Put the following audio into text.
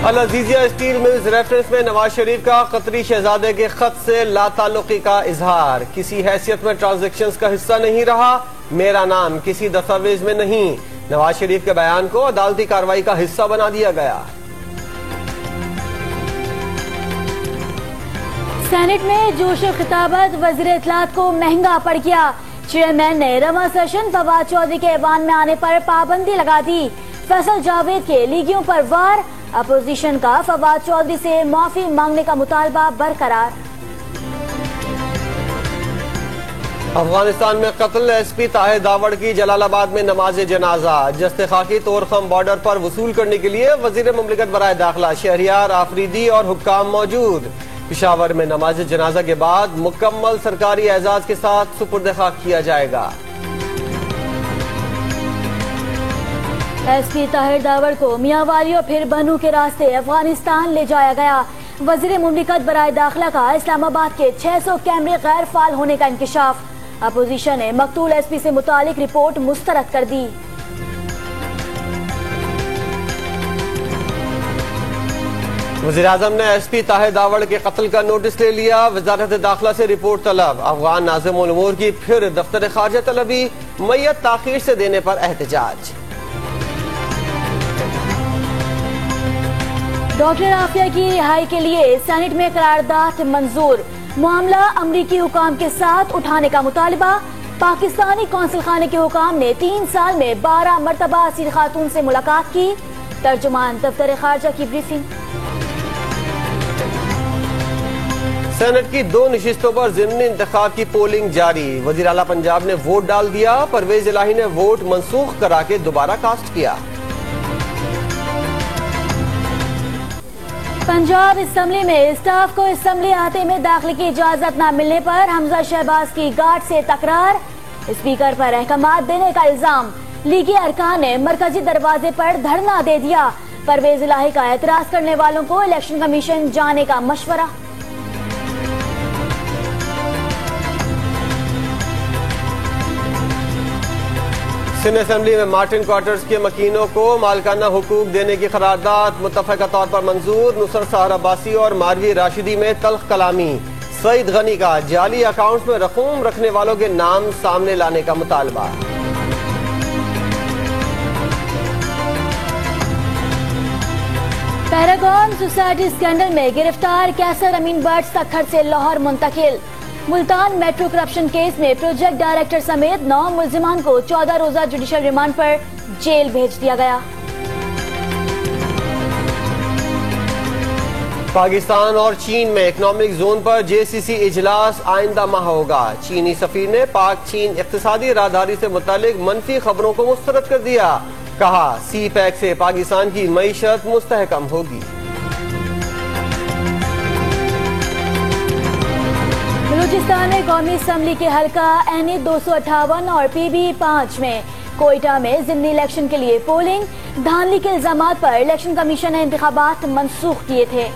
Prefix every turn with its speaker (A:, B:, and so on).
A: العزیزیہ steel mills reference میں نواز شریف کا قطری شہزادے کے خط سے لا تعلقی کا اظہار، کسی حیثیت میں ٹرانزیکشنز کا حصہ نہیں رہا، میرا نام کسی دستاویز میں نہیں۔ نواز شریف کے بیان کو عدالتی کارروائی کا حصہ بنا دیا گیا۔
B: سینٹ میں جوش و خطابت وزیر اطلاعات کو مہنگا پڑ گیا۔ چیئرمین نے رواں سیشن فواد چودھری کے ایوان میں آنے پر پابندی لگا دی۔ فیصل جاوید کے لیگیوں پر وار، اپوزیشن کا فواد چودھری سے معافی مانگنے کا مطالبہ برقرار۔
A: افغانستان میں قتل، ایس پی طاہر داوڑ کی جلال آباد میں نماز جنازہ، جست خاکی طورخم بارڈر پر وصول کرنے کے لیے وزیر مملکت برائے داخلہ شہریار آفریدی اور حکام موجود۔ پشاور میں نماز جنازہ کے بعد مکمل سرکاری اعزاز کے ساتھ سپرد خاک کیا جائے گا۔
B: ایس پی طاہر داوڑ کو میاں والی اور پھر بنو کے راستے افغانستان لے جایا گیا۔ وزیر مملکت برائے داخلہ کا اسلام آباد کے 600 کیمرے غیر فعال ہونے کا انکشاف۔ اپوزیشن نے مقتول ایس پی سے متعلق رپورٹ مسترد کر دی۔
A: وزیراعظم نے ایس پی طاہر داوڑ کے قتل کا نوٹس لے لیا، وزارت داخلہ سے رپورٹ طلب۔ افغان ناظم الامور کی پھر دفتر خارجہ طلبی، میت تاخیر سے دینے پر احتجاج۔
B: ڈاکٹر عافیہ کی رہائی کے لیے سینٹ میں قرارداد منظور، معاملہ امریکی حکام کے ساتھ اٹھانے کا مطالبہ۔ پاکستانی قونصل خانے کے حکام نے 3 سال میں 12 مرتبہ اسیر خاتون سے ملاقات کی۔ ترجمان دفتر خارجہ کی بریفنگ۔
A: سینٹ کی 2 نشستوں پر ضمنی انتخاب کی پولنگ جاری، وزیر اعلیٰ پنجاب نے ووٹ ڈال دیا، پرویز الہی نے ووٹ منسوخ کرا کے دوبارہ کاسٹ کیا۔
B: پنجاب اسمبلی میں اسٹاف کو اسمبلی احاطے میں داخلے کی اجازت نہ ملنے پر حمزہ شہباز کی گارڈ سے تکرار، اسپیکر پر احکامات دینے کا الزام۔ لیگی ارکان نے مرکزی دروازے پر دھرنا دے دیا، پرویز الہی کا اعتراض کرنے والوں کو الیکشن کمیشن جانے کا مشورہ۔
A: سندھ اسمبلی میں مارٹن کوارٹرز کے مکینوں کو مالکانہ حقوق دینے کی قرارداد متفقہ طور پر منظور۔ نصرت سحر عباسی اور ماروی راشدی میں تلخ کلامی، سعید غنی کا جعلی اکاؤنٹس میں رقوم رکھنے والوں کے نام سامنے لانے کا مطالبہ۔
B: پیراگون سوسائٹی اسکینڈل میں گرفتار کیسر امین بٹ سکھر سے لاہور منتقل۔ ملتان میٹرو کرپشن کیس میں پروجیکٹ ڈائریکٹر سمیت 9 ملزمان کو 14 روزہ جوڈیشل ریمانڈ پر جیل بھیج دیا گیا۔
A: پاکستان اور چین میں اکنامک زون پر JCC اجلاس آئندہ ماہ ہوگا۔ چینی سفیر نے پاک چین اقتصادی راہداری سے متعلق منفی خبروں کو مسترد کر دیا، کہا سی پیک سے پاکستان کی معیشت مستحکم ہوگی۔
B: بلوچستان میں قومی اسمبلی کے حلقہ NE 258 اور PB 5 میں کوئٹہ میں ضمنی الیکشن کے لیے پولنگ، دھاندلی کے الزامات پر الیکشن کمیشن نے انتخابات منسوخ کیے تھے۔